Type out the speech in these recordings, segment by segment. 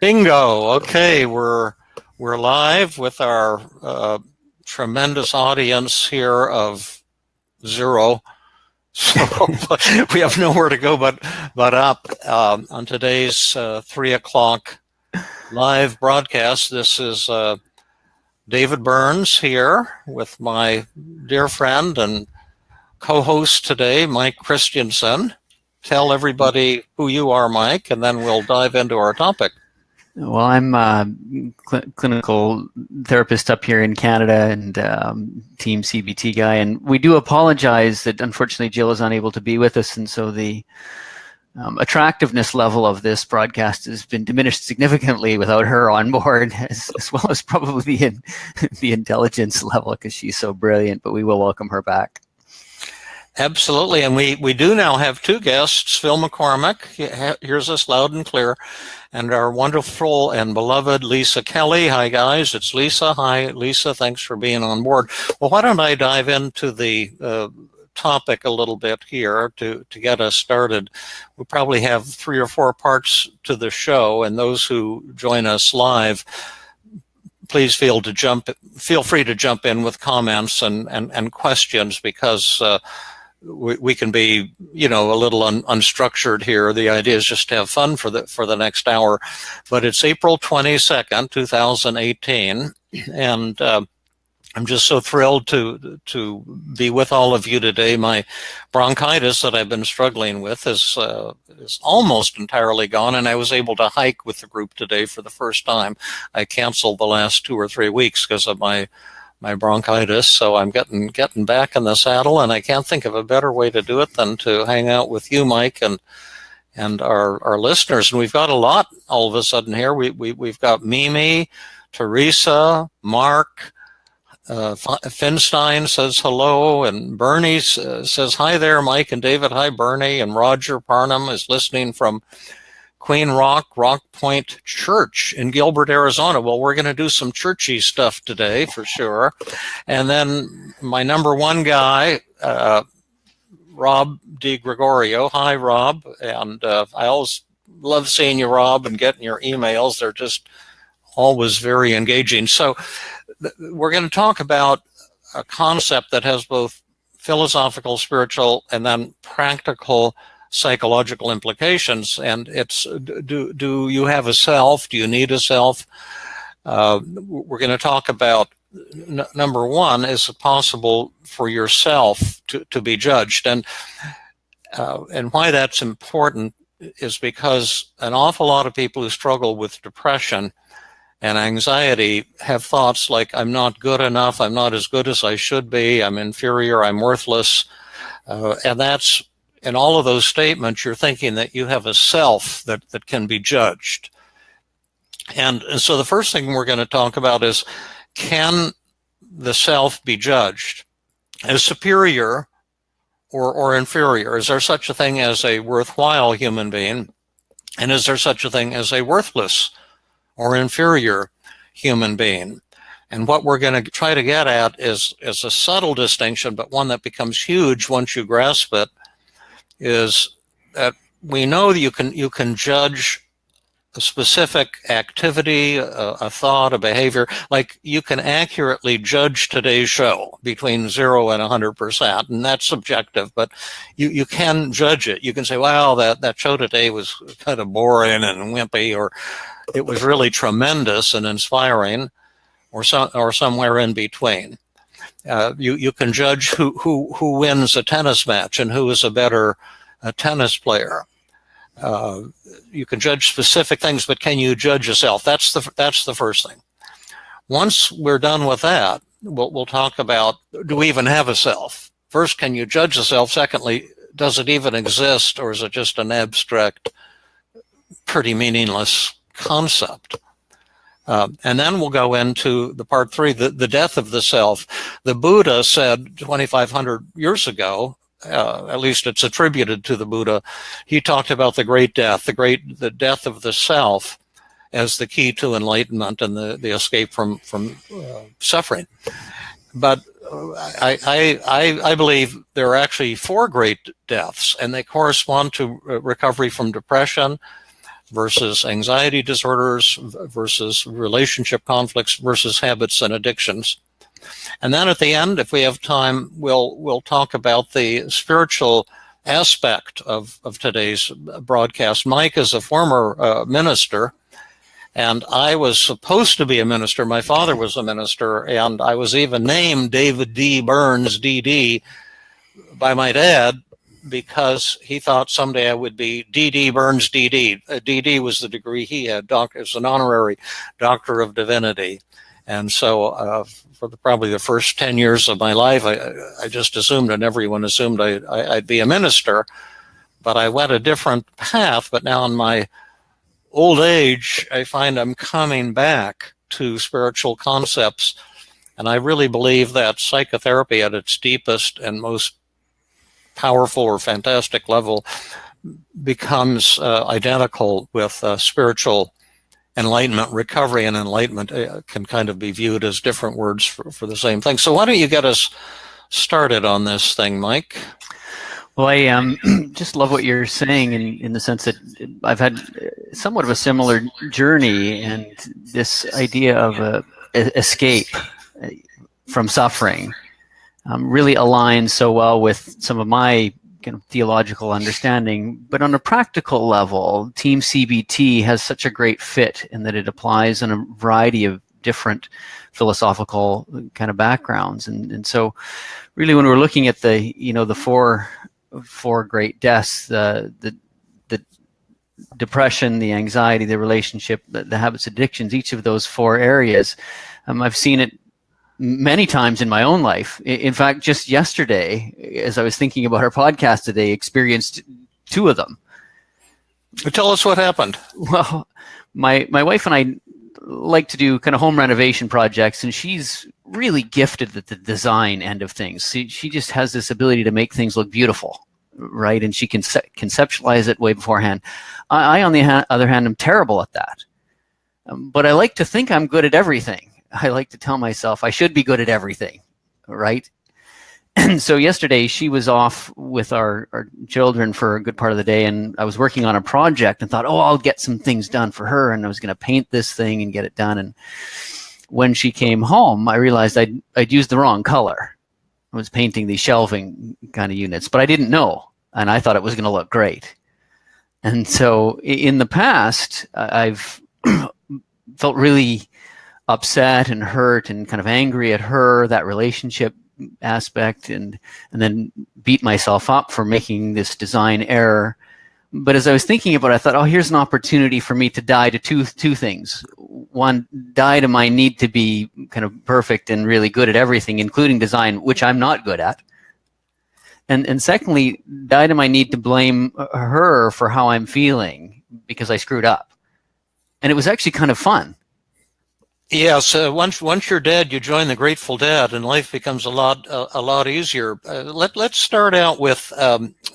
Bingo. Okay, we're live with our tremendous audience here of 0. So we have nowhere to go but up on today's 3 o'clock live broadcast. This is David Burns here with my dear friend and co-host today, Mike Christensen. Tell everybody who you are, Mike, and then we'll dive into our topic. Well, I'm a clinical therapist up here in Canada and team CBT guy, and we do apologize that unfortunately Jill is unable to be with us, and so the attractiveness level of this broadcast has been diminished significantly without her on board, as well as probably the intelligence level, because she's so brilliant, but we will welcome her back. Absolutely, and we do now have 2 guests. Phil McCormick hears us loud and clear, and our wonderful and beloved Lisa Kelly. Hi, guys. It's Lisa. Hi, Lisa. Thanks for being on board. Well, why don't I dive into the topic a little bit here to get us started. We probably have 3 or 4 parts to the show, and those who join us live, please feel free to jump in with comments and questions, because we can be, a little unstructured here. The idea is just to have fun for the next hour. But it's April 22nd, 2018, and I'm just so thrilled to be with all of you today. My bronchitis that I've been struggling with is almost entirely gone, and I was able to hike with the group today for the first time. I canceled the last 2 or 3 weeks because of my bronchitis, so I'm getting back in the saddle, and I can't think of a better way to do it than to hang out with you, Mike, and our listeners. And we've got a lot all of a sudden here. We've got Mimi, Teresa, Mark, Finstein says hello, and Bernie says hi there, Mike and David. Hi, Bernie. And Roger Parnham is listening from Queen Rock Point Church in Gilbert, Arizona. Well, we're going to do some churchy stuff today for sure. And then my number 1 guy, Rob DiGregorio. Hi, Rob. And I always love seeing you, Rob, and getting your emails. They're just always very engaging. So we're going to talk about a concept that has both philosophical, spiritual, and then practical psychological implications. And it's, do you have a self? Do you need a self? We're going to talk about number 1, is it possible for yourself to be judged? And why that's important is because an awful lot of people who struggle with depression and anxiety have thoughts like, I'm not good enough, I'm not as good as I should be, I'm inferior, I'm worthless. And that's, in all of those statements, you're thinking that you have a self that can be judged. And so the first thing we're going to talk about is, can the self be judged as superior or inferior? Is there such a thing as a worthwhile human being? And is there such a thing as a worthless or inferior human being? And what we're going to try to get at is a subtle distinction, but one that becomes huge once you grasp it, is that we know that you can judge a specific activity, a thought, a behavior. Like, you can accurately judge today's show between 0 and 100%, and that's subjective, but you can judge it. You can say, wow, that show today was kind of boring and wimpy, or it was really tremendous and inspiring, or somewhere in between. You can judge who wins a tennis match and who is a better tennis player. You can judge specific things, but can you judge yourself? That's the first thing. Once we're done with that, we'll talk about, do we even have a self? First, can you judge yourself? Secondly, does it even exist, or is it just an abstract, pretty meaningless concept? And then we'll go into the part 3, the death of the self. The Buddha said 2,500 years ago, at least it's attributed to the Buddha, he talked about the great death, the death of the self as the key to enlightenment and the escape from suffering. But I believe there are actually 4 great deaths, and they correspond to recovery from depression, versus anxiety disorders versus relationship conflicts versus habits and addictions. And then at the end, if we have time, we'll talk about the spiritual aspect of today's broadcast. Mike is a former minister, and I was supposed to be a minister. My father was a minister, and I was even named David D. Burns, D.D., by my dad, because he thought someday I would be D.D. Burns, D.D. D.D. was the degree he had. It was an honorary Doctor of Divinity. And so for probably the first 10 years of my life, I just assumed, and everyone assumed I'd be a minister. But I went a different path. But now in my old age, I find I'm coming back to spiritual concepts. And I really believe that psychotherapy at its deepest and most powerful or fantastic level becomes identical with spiritual enlightenment. Recovery and enlightenment can kind of be viewed as different words for the same thing. So why don't you get us started on this thing, Mike? Well, I just love what you're saying in the sense that I've had somewhat of a similar journey, and this idea of escape from suffering really aligns so well with some of my kind of theological understanding. But on a practical level, Team CBT has such a great fit in that it applies in a variety of different philosophical kind of backgrounds. And so really when we're looking at the four great deaths, the depression, the anxiety, the relationship, the habits, addictions, each of those four areas, I've seen it many times in my own life. In fact, just yesterday, as I was thinking about our podcast today, experienced two of them. Tell us what happened. Well, my wife and I like to do kind of home renovation projects, and she's really gifted at the design end of things. She just has this ability to make things look beautiful, right? And she can conceptualize it way beforehand. I on the other hand, am terrible at that. But I like to think I'm good at everything. I like to tell myself I should be good at everything, right? And so yesterday she was off with our children for a good part of the day, and I was working on a project and thought, I'll get some things done for her, and I was going to paint this thing and get it done. And when she came home, I realized I'd used the wrong color. I was painting these shelving kind of units, but I didn't know, and I thought it was going to look great. And so in the past, I've felt really upset and hurt and kind of angry at her, that relationship aspect, and then beat myself up for making this design error. But as I was thinking about it, I thought, here's an opportunity for me to die to two things. One, die to my need to be kind of perfect and really good at everything, including design, which I'm not good at. And secondly, die to my need to blame her for how I'm feeling because I screwed up. And it was actually kind of fun. Yes, once you're dead, you join the Grateful Dead, and life becomes a lot easier. Let's start out with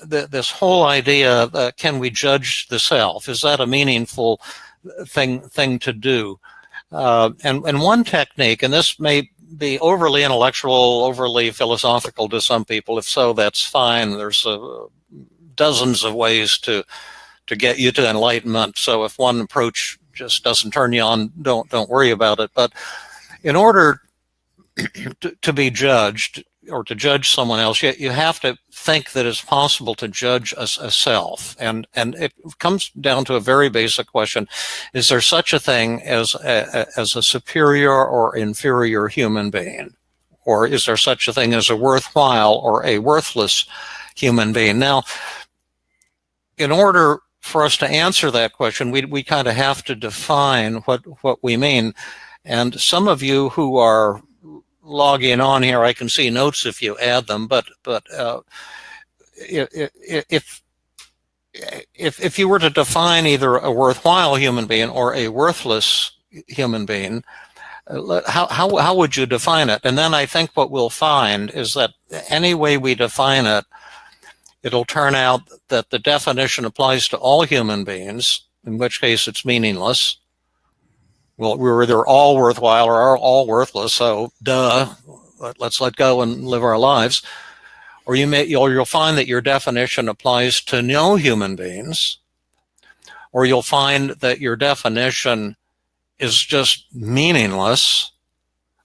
this whole idea: can we judge the self? Is that a meaningful thing to do? And one technique, and this may be overly intellectual, overly philosophical to some people. If so, that's fine. There's dozens of ways to get you to enlightenment. So if one approach just doesn't turn you on, don't worry about it. But in order to be judged or to judge someone else, you have to think that it's possible to judge a self. And it comes down to a very basic question: is there such a thing as a superior or inferior human being? Or is there such a thing as a worthwhile or a worthless human being? Now, in order for us to answer that question, we kind of have to define what we mean. And some of you who are logging on here, I can see notes if you add them. But if you were to define either a worthwhile human being or a worthless human being, how would you define it? And then I think what we'll find is that any way we define it, it'll turn out that the definition applies to all human beings, in which case it's meaningless. Well, we're either all worthwhile or all worthless, so duh, let's let go and live our lives. Or you'll find that your definition applies to no human beings, or you'll find that your definition is just meaningless,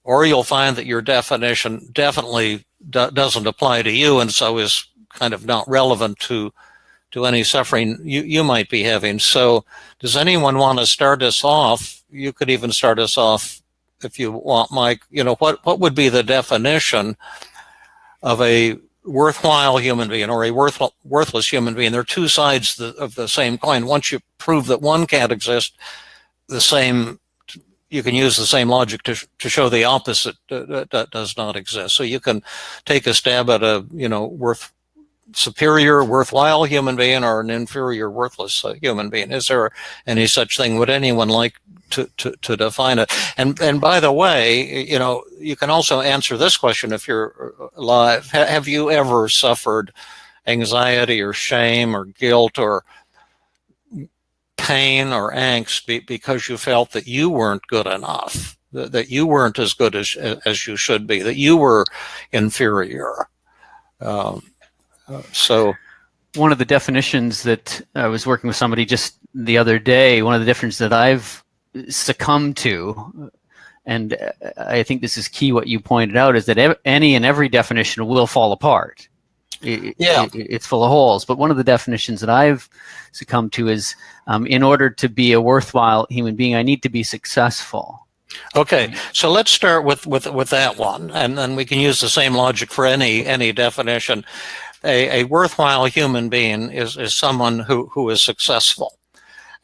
or you'll find that your definition definitely doesn't apply to you and so is kind of not relevant to any suffering you might be having. So does anyone want to start us off? You could even start us off if you want, Mike. What would be the definition of a worthwhile human being or a worthless human being? They're two sides of the same coin. Once you prove that one can't exist, you can use the same logic to show the opposite that does not exist. So you can take a stab at a superior, worthwhile human being or an inferior, worthless human being. Is there any such thing? Would anyone like to define it? And by the way, you can also answer this question if you're alive. Have you ever suffered anxiety or shame or guilt or pain or angst because you felt that you weren't good enough, that you weren't as good as you should be, that you were inferior? So one of the definitions that I was working with somebody just the other day, one of the definitions that I've succumbed to, and I think this is key what you pointed out, is that any and every definition will fall apart. It's full of holes. But one of the definitions that I've succumbed to is in order to be a worthwhile human being, I need to be successful. Okay, so let's start with that one, and then we can use the same logic for any definition. A worthwhile human being is someone who is successful.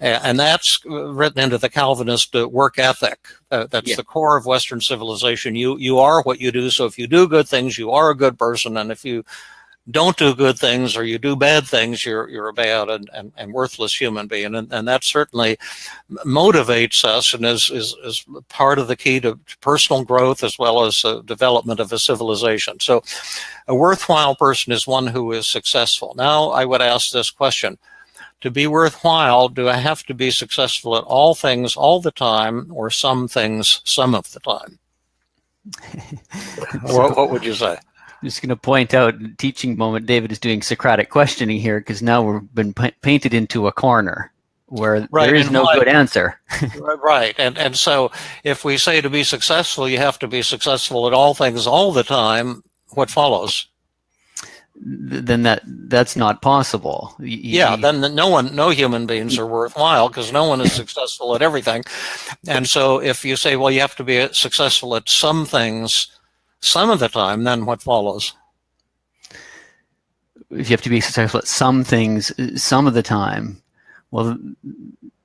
And that's written into the Calvinist work ethic. That's the core of Western civilization. You are what you do. So if you do good things, you are a good person. And if you don't do good things or you do bad things, you're a bad and worthless human being. And that certainly motivates us and is part of the key to personal growth as well as development of a civilization. So a worthwhile person is one who is successful. Now I would ask this question. To be worthwhile, do I have to be successful at all things all the time or some things some of the time? What would you say? I'm just going to point out, teaching moment, David is doing Socratic questioning here because now we've been painted into a corner where there is no good answer. Right. And so if we say to be successful, you have to be successful at all things all the time, what follows? Then that's not possible. Then no human beings are worthwhile because no one is successful at everything. And so if you say, well, you have to be successful at some things some of the time, then what follows? If you have to be successful at some things some of the time, well,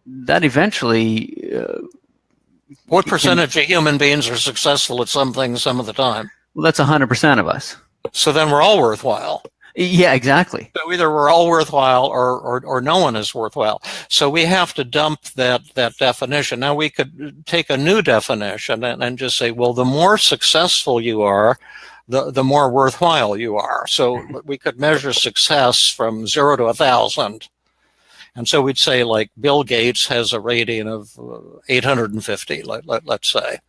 that eventually... what percentage of human beings are successful at some things some of the time? Well, that's 100% of us. So then we're all worthwhile. Yeah, exactly. So either we're all worthwhile or no one is worthwhile. So we have to dump that definition. Now we could take a new definition and just say, well, the more successful you are, the more worthwhile you are. So we could measure success from 0 to 1,000. And so we'd say, like, Bill Gates has a rating of 850, let's say.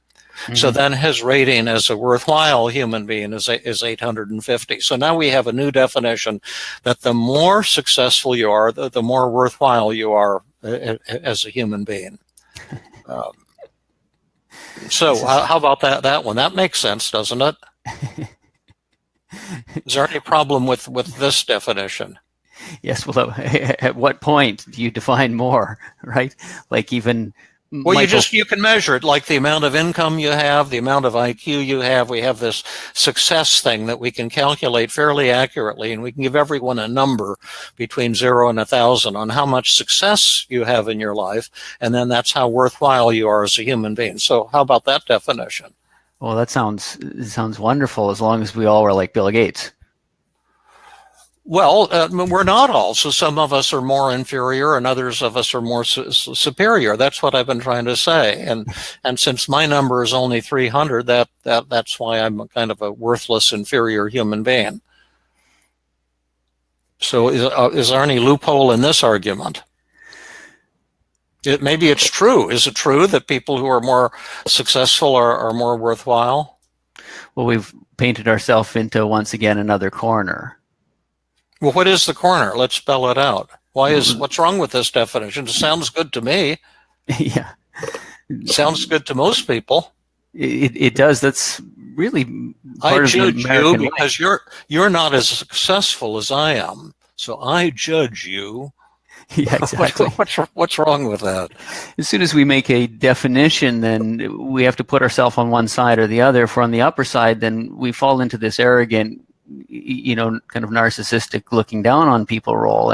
Mm-hmm. So then his rating as a worthwhile human being is 850. So now we have a new definition that the more successful you are, the more worthwhile you are as a human being. So how about that one? That makes sense, doesn't it? Is there any problem with this definition? Yes. Well, at what point do you define more, right? Like even... Well, you can measure it, like the amount of income you have, the amount of IQ you have. We have this success thing that we can calculate fairly accurately, and we can give everyone a number between 0 and 1,000 on how much success you have in your life, and then that's how worthwhile you are as a human being. So how about that definition? Well, that sounds wonderful, as long as we all were like Bill Gates. Well, we're not all. So some of us are more inferior and others of us are more superior. That's what I've been trying to say. And since my number is only 300, that's why I'm kind of a worthless, inferior human being. So is there any loophole in this argument? Maybe it's true. Is it true that people who are more successful are more worthwhile? Well, we've painted ourselves into, once again, another corner. Well, what is the corner? Let's spell it out. What's wrong with this definition? It sounds good to me. Yeah. Sounds good to most people. It does. That's really part I of the judge American you because you're not as successful as I am. So I judge you. Yeah, exactly. What's wrong with that? As soon as we make a definition, then we have to put ourselves on one side or the other. If we're on the upper side, then we fall into this arrogant, kind of narcissistic looking down on people role.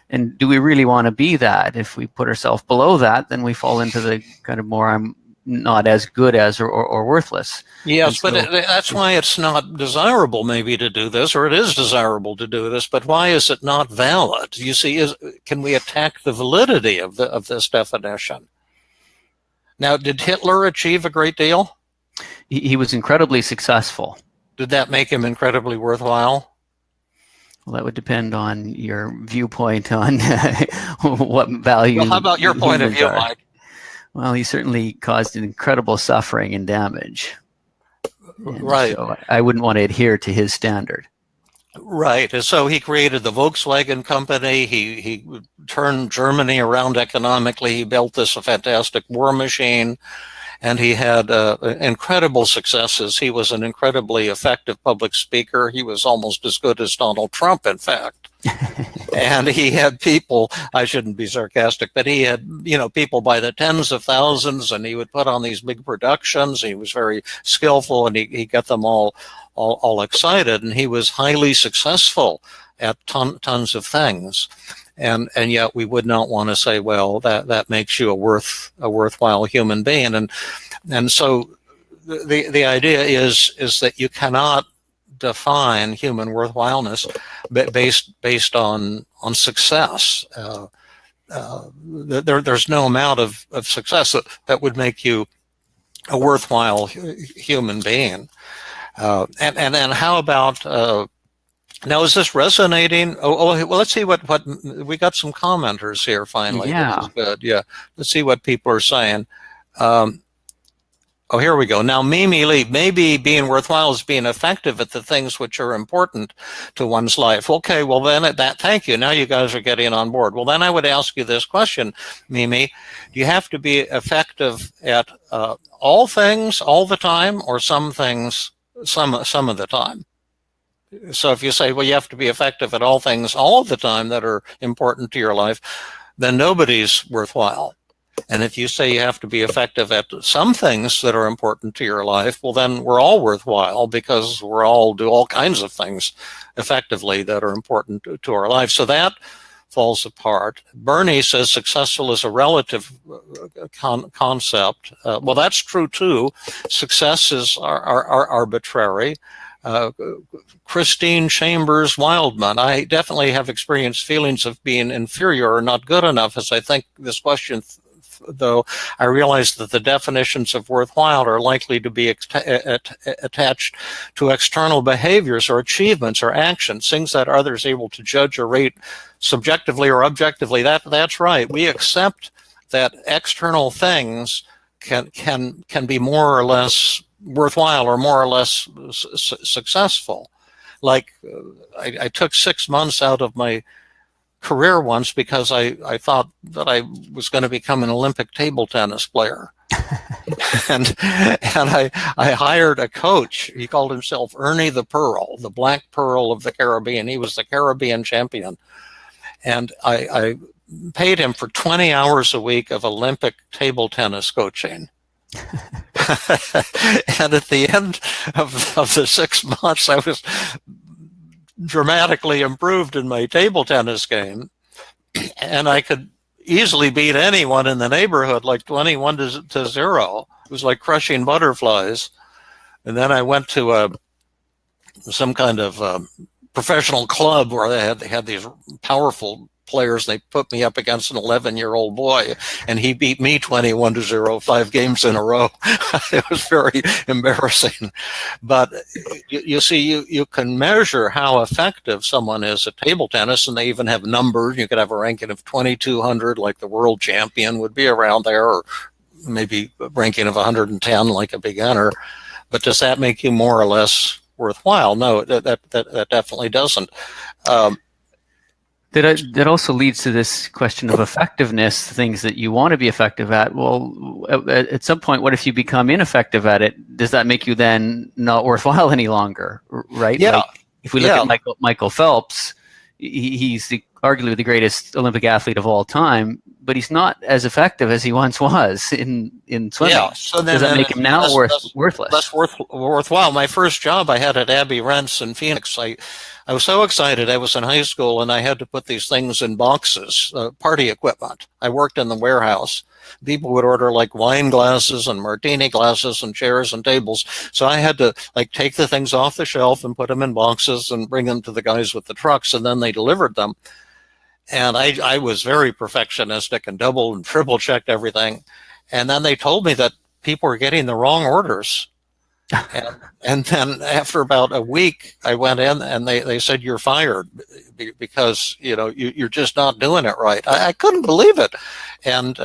And do we really want to be that? If we put ourselves below that, then we fall into the kind of more I'm not as good as or worthless. Yes, but that's why it's not desirable maybe to do this, or it is desirable to do this, but why is it not valid? You see, can we attack the validity of this definition? Now, did Hitler achieve a great deal? He was incredibly successful. Did that make him incredibly worthwhile? Well, that would depend on your viewpoint on what value. Well, how about your point of view, Mike? Well, he certainly caused incredible suffering and damage. Right. So I wouldn't want to adhere to his standard. Right. And so he created the Volkswagen company. He turned Germany around economically. He built this fantastic war machine. And he had incredible successes. He was an incredibly effective public speaker. He was almost as good as Donald Trump, in fact. And he had people, I shouldn't be sarcastic, but he had, people by the tens of thousands, and he would put on these big productions. He was very skillful, and he got them all excited, and he was highly successful at tons of things. And yet we would not want to say, well, that makes you a worthwhile human being. And so the idea is that you cannot define human worthwhileness based on success. There's no amount of success that would make you a worthwhile human being. And how about now, is this resonating? Well, let's see what we got. Some commenters here finally. Yeah. This is good. Yeah. Let's see what people are saying. Here we go. Now, Mimi Lee, maybe being worthwhile is being effective at the things which are important to one's life. Okay, well then thank you. Now you guys are getting on board. Well, then I would ask you this question, Mimi. Do you have to be effective at all things all the time, or some things some of the time? So if you say, well, you have to be effective at all things all of the time that are important to your life, then nobody's worthwhile. And if you say you have to be effective at some things that are important to your life, well, then we're all worthwhile, because we're all do all kinds of things effectively that are important to our life. So that falls apart. Bernie says successful is a relative concept. Well, that's true too. Success is arbitrary. Christine Chambers Wildman, I definitely have experienced feelings of being inferior or not good enough, as I think this question, though I realize that the definitions of worthwhile are likely to be attached to external behaviors or achievements or actions, things that others are able to judge or rate subjectively or objectively. That's right. We accept that external things can be more or less worthwhile or more or less successful. Like I took 6 months out of my career once because I thought that I was going to become an Olympic table tennis player. and I hired a coach. He called himself Ernie the Pearl, the Black Pearl of the Caribbean. He was the Caribbean champion. And I paid him for 20 hours a week of Olympic table tennis coaching. And at the end of the 6 months, I was dramatically improved in my table tennis game, and I could easily beat anyone in the neighborhood, like 21-0. It was like crushing butterflies. And then I went to some kind of professional club where they had these powerful players. They put me up against an 11-year-old boy, and he beat me 21-0, 5 games in a row. It was very embarrassing. But you see, you can measure how effective someone is at table tennis, and they even have numbers. You could have a ranking of 2,200, like the world champion would be around there, or maybe a ranking of 110, like a beginner. But does that make you more or less worthwhile? No, that definitely doesn't. That also leads to this question of effectiveness, things that you want to be effective at. Well, at some point, what if you become ineffective at it? Does that make you then not worthwhile any longer, right? Yeah, Like if we look yeah, at Michael Phelps, he's arguably the greatest Olympic athlete of all time, but he's not as effective as he once was in yeah. swimming. So Does then, that then make it's him now worthless? less worthwhile. My first job I had at Abbey Rents in Phoenix. I was so excited. I was in high school and I had to put these things in boxes, party equipment. I worked in the warehouse. People would order like wine glasses and martini glasses and chairs and tables. So I had to like take the things off the shelf and put them in boxes and bring them to the guys with the trucks, and then they delivered them. And I was very perfectionistic and double and triple checked everything. And then they told me that people were getting the wrong orders. And then after about a week, I went in and they said, you're fired because, you're just not doing it right. I couldn't believe it. And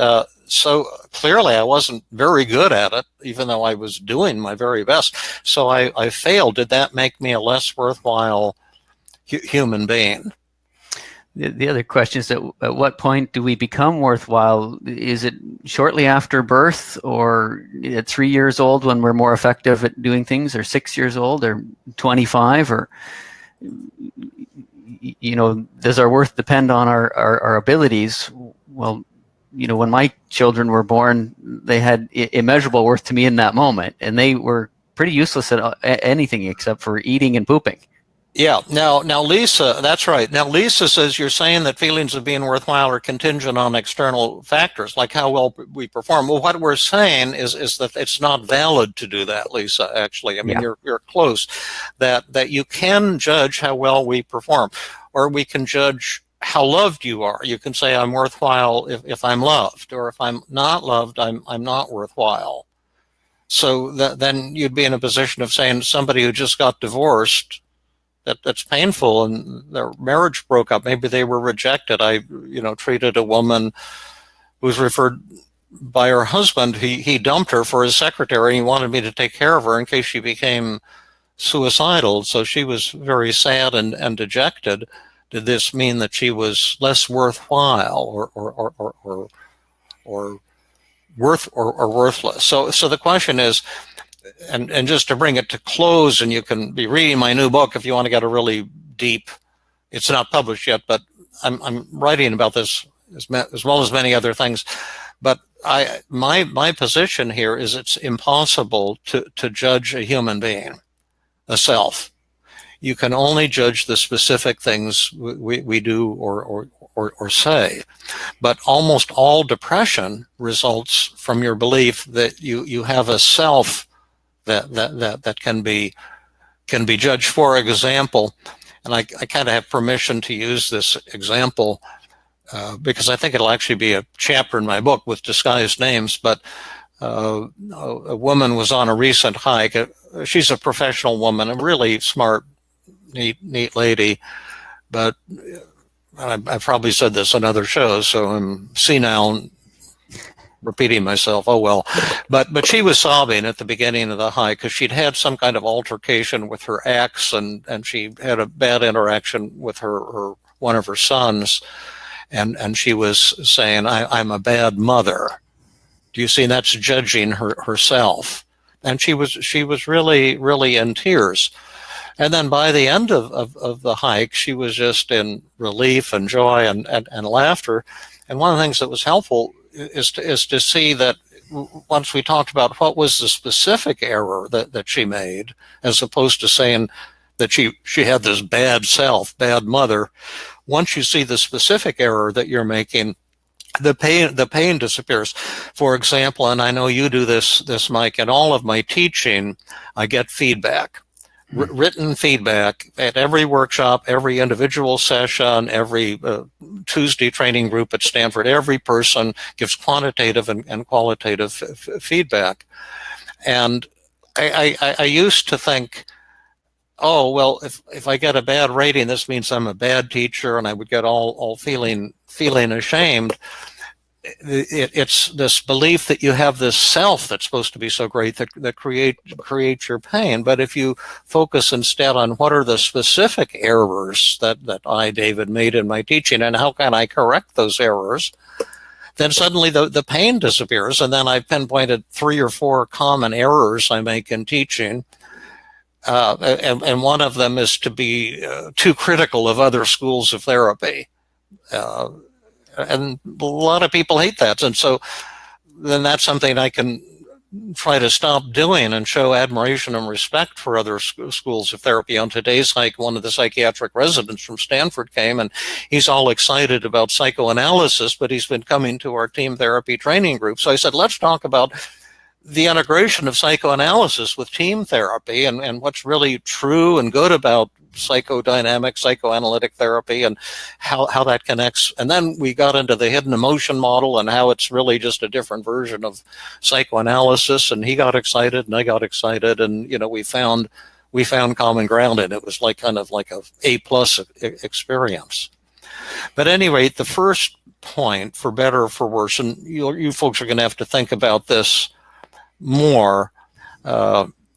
so clearly I wasn't very good at it, even though I was doing my very best. So I failed. Did that make me a less worthwhile human being? The other question is, at what point do we become worthwhile? Is it shortly after birth, or at 3 years old when we're more effective at doing things, or 6 years old, or 25, or does our worth depend on our abilities? Well, when my children were born, they had immeasurable worth to me in that moment, and they were pretty useless at anything except for eating and pooping. Yeah. Now, Lisa, that's right. Now, Lisa says you're saying that feelings of being worthwhile are contingent on external factors, like how well we perform. Well, what we're saying is that it's not valid to do that, Lisa. Actually, I mean, Yeah. you're close. That you can judge how well we perform, or we can judge how loved you are. You can say I'm worthwhile if I'm loved, or if I'm not loved, I'm not worthwhile. So then you'd be in a position of saying somebody who just got divorced, that's painful, and their marriage broke up. Maybe they were rejected. I, treated a woman who was referred by her husband. He dumped her for his secretary. He wanted me to take care of her in case she became suicidal. So she was very sad and dejected. Did this mean that she was less worthwhile or worthless? So the question is, and just to bring it to close, and you can be reading my new book if you want to get a really deep. It's not published yet, but I'm writing about this as well as many other things. But my position here is it's impossible to judge a human being, a self. You can only judge the specific things we do or say. But almost all depression results from your belief that you have a self that can be judged. For example, and I kind of have permission to use this example because I think it'll actually be a chapter in my book with disguised names. But a woman was on a recent hike. She's a professional woman, a really smart, neat lady. But I've probably said this on other shows, so I'm senile, repeating myself. Oh well. But she was sobbing at the beginning of the hike because she'd had some kind of altercation with her ex, and she had a bad interaction with her one of her sons, and she was saying, I'm a bad mother. Do you see? That's judging herself. And she was really in tears. And then by the end of the hike, she was just in relief and joy and laughter. And one of the things that was helpful is to see that once we talked about what was the specific error that she made, as opposed to saying that she had this bad self, bad mother. Once you see the specific error that you're making, the pain disappears. For example, and I know you do this, Mike, in all of my teaching, I get feedback. Written feedback at every workshop, every individual session, every Tuesday training group at Stanford. Every person gives quantitative and qualitative feedback. And I used to think, oh, well, if I get a bad rating, this means I'm a bad teacher, and I would get all feeling ashamed. it's this belief that you have this self that's supposed to be so great that creates your pain. But if you focus instead on what are the specific errors that I, David, made in my teaching, and how can I correct those errors, then suddenly the pain disappears. And then I've pinpointed 3 or 4 common errors I make in teaching. And one of them is to be too critical of other schools of therapy. And a lot of people hate that. And so then that's something I can try to stop doing and show admiration and respect for other schools of therapy. On today's hike, one of the psychiatric residents from Stanford came, and he's all excited about psychoanalysis, but he's been coming to our team therapy training group. So I said, let's talk about the integration of psychoanalysis with team therapy and what's really true and good about psychodynamic, psychoanalytic therapy and how that connects. And then we got into the hidden emotion model and how it's really just a different version of psychoanalysis. And he got excited and I got excited. And, we found common ground, and it was kind of like a A+ experience. But anyway, the first point, for better or for worse, and you folks are going to have to think about this more,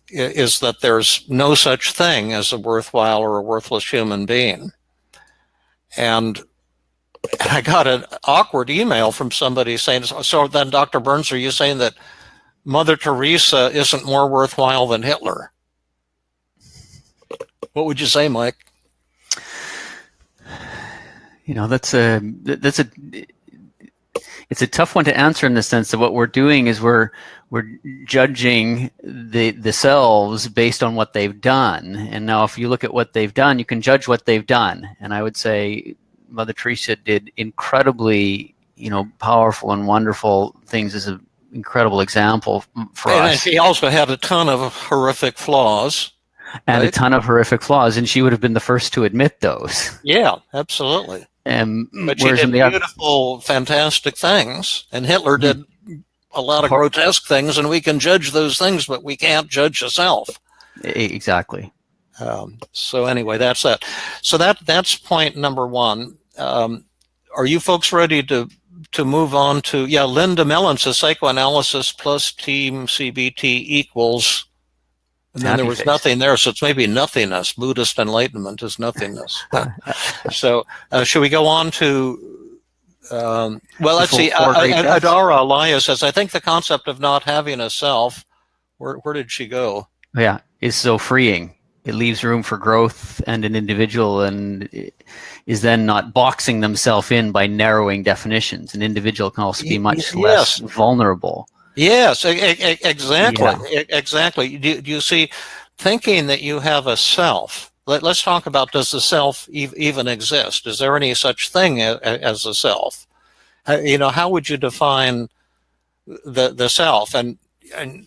is that there's no such thing as a worthwhile or a worthless human being. And I got an awkward email from somebody saying, so then, Dr. Burns, are you saying that Mother Teresa isn't more worthwhile than Hitler? What would you say, Mike? It's a tough one to answer, in the sense that what we're doing is we're judging the selves based on what they've done. And now if you look at what they've done, you can judge what they've done. And I would say Mother Teresa did incredibly, powerful and wonderful things as an incredible example for us. And she also had a ton of horrific flaws. And right? A ton of horrific flaws, and she would have been the first to admit those. Yeah, absolutely. But she did beautiful, fantastic things, and Hitler did a lot of grotesque things, and we can judge those things, but we can't judge the self. Exactly. So anyway, that's that. So that's point number 1. Are you folks ready to move on to, Linda Mellon says psychoanalysis plus team CBT equals, and then there was nothing there, so it's maybe nothingness. Buddhist enlightenment is nothingness. So should we go on to, let's see. Adara Alaya says, I think the concept of not having a self, where did she go? Yeah, is so freeing. It leaves room for growth and an individual, and is then not boxing themselves in by narrowing definitions. An individual can also be much less vulnerable. Yes, exactly. Yeah. Exactly. Do you see, thinking that you have a self, let's talk about, does the self even exist? Is there any such thing as a self? How would you define the self? And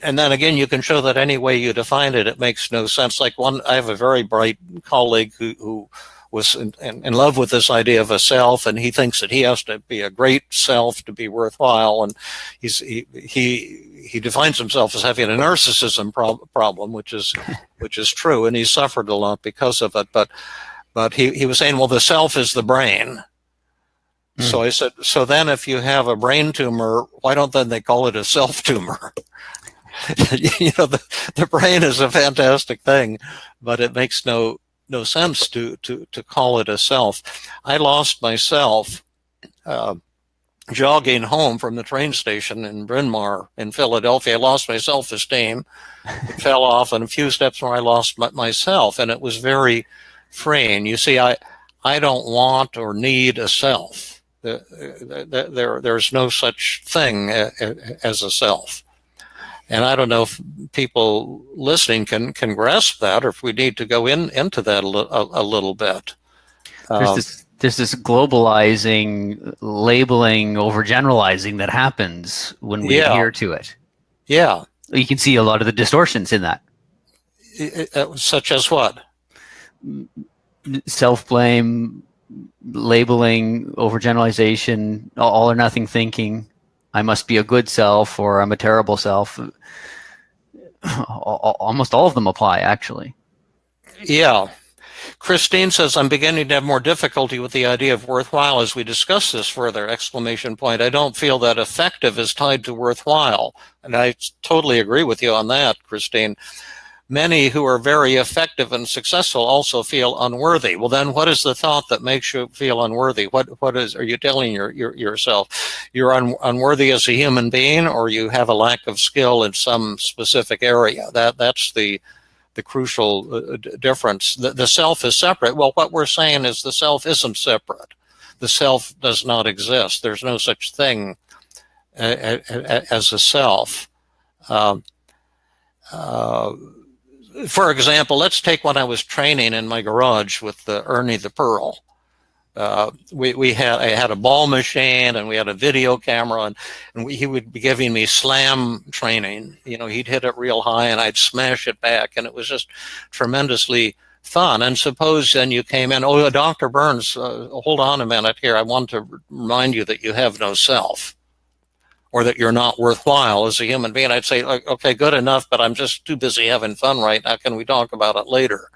then again, you can show that any way you define it, it makes no sense. Like I have a very bright colleague who was in love with this idea of a self, and he thinks that he has to be a great self to be worthwhile, and he defines himself as having a narcissism problem, which is true, and he's suffered a lot because of it. But he was saying, well, the self is the brain. So I said, so then if you have a brain tumor, why don't then they call it a self tumor? The brain is a fantastic thing, but it makes no sense to call it a self. I lost myself jogging home from the train station in Bryn Mawr in Philadelphia. I lost my self-esteem. It fell off, and a few steps more I lost myself, and it was very freeing. You see, I don't want or need a self. There's no such thing as a self. And I don't know if people listening can grasp that, or if we need to go into that a little bit. There's this globalizing, labeling, overgeneralizing that happens when we adhere to it. Yeah. You can see a lot of the distortions in that. Such as what? Self-blame, labeling, overgeneralization, all or nothing thinking. I must be a good self, or I'm a terrible self. Almost all of them apply, actually. Yeah. Christine says, I'm beginning to have more difficulty with the idea of worthwhile as we discuss this further, exclamation point. I don't feel that effective is tied to worthwhile. And I totally agree with you on that, Christine. Many who are very effective and successful also feel unworthy. Well, then what is the thought that makes you feel unworthy? What are you telling yourself? You're unworthy as a human being, or you have a lack of skill in some specific area? That's the crucial difference. The self is separate. Well, what we're saying is the self isn't separate. The self does not exist. There's no such thing as a self. For example, let's take when I was training in my garage with Ernie the Pearl. I had a ball machine, and we had a video camera, and he would be giving me slam training. He'd hit it real high and I'd smash it back, and it was just tremendously fun. And suppose then you came in, Dr. Burns, hold on a minute here. I want to remind you that you have no self, or that you're not worthwhile as a human being. I'd say, okay, good enough, but I'm just too busy having fun right now. Can we talk about it later?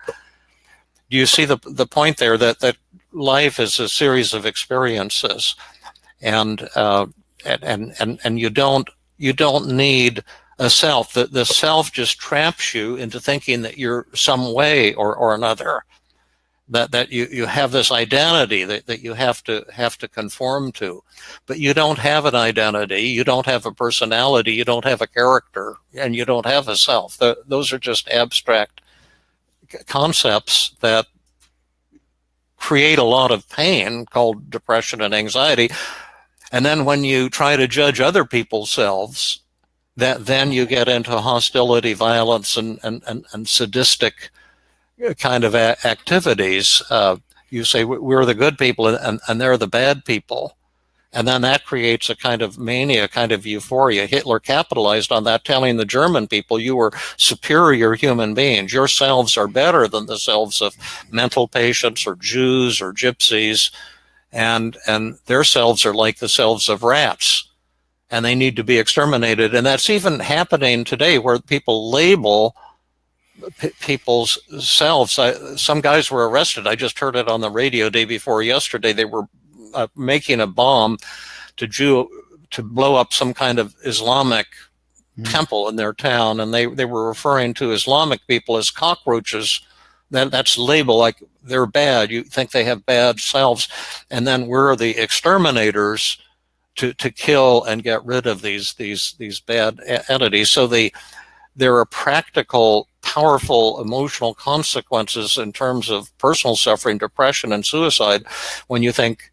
Do you see the point there that life is a series of experiences, and you don't need a self. The self just traps you into thinking that you're some way or another, that you have this identity that you have to conform to, but you don't have an identity, you don't have a personality, you don't have a character, and you don't have a self. Those are just abstract concepts that create a lot of pain, called depression and anxiety. And then when you try to judge other people's selves, then you get into hostility, violence, and sadistic kind of activities. You say we're the good people and they're the bad people. And then that creates a kind of mania, kind of euphoria. Hitler capitalized on that, telling the German people, you were superior human beings. Your selves are better than the selves of mental patients or Jews or gypsies. And their selves are like the selves of rats, and they need to be exterminated. And that's even happening today, where people label people's selves. Some guys were arrested. I just heard it on the radio day before yesterday. They were making a bomb to blow up some kind of Islamic temple in their town, and they were referring to Islamic people as cockroaches. That's label, like they're bad. You think they have bad selves, and then we're the exterminators to kill and get rid of these bad entities. So there are practical, powerful emotional consequences in terms of personal suffering, depression, and suicide when you think,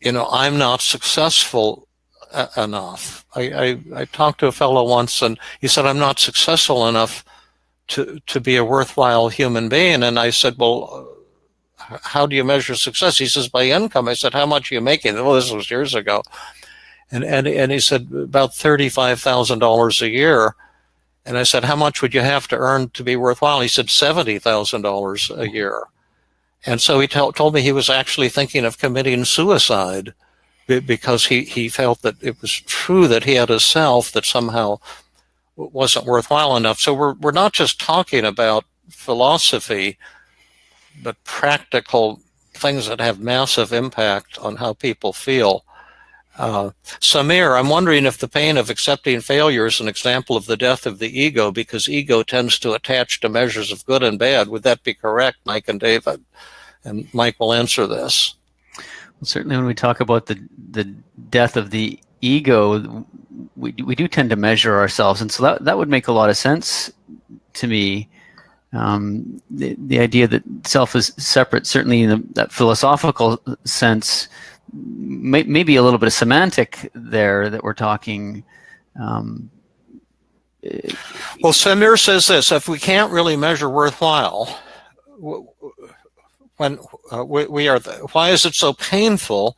I'm not successful enough. I talked to a fellow once, and he said, I'm not successful enough to be a worthwhile human being. And I said, well, how do you measure success? He says, by income. I said, how much are you making? Well, this was years ago. And he said, about $35,000 a year. And I said, how much would you have to earn to be worthwhile? He said, $70,000 a year. And so he told me he was actually thinking of committing suicide because he felt that it was true that he had a self that somehow wasn't worthwhile enough. So we're not just talking about philosophy, but practical things that have massive impact on how people feel. Samir, I'm wondering if the pain of accepting failure is an example of the death of the ego, because ego tends to attach to measures of good and bad. Would that be correct, Mike and David? And Mike will answer this. Well, certainly when we talk about the death of the ego, we do tend to measure ourselves, and so that would make a lot of sense to me. The idea that self is separate, certainly in that philosophical sense, maybe a little bit of semantic there that we're talking. Well, Samir says this: if we can't really measure worthwhile, when why is it so painful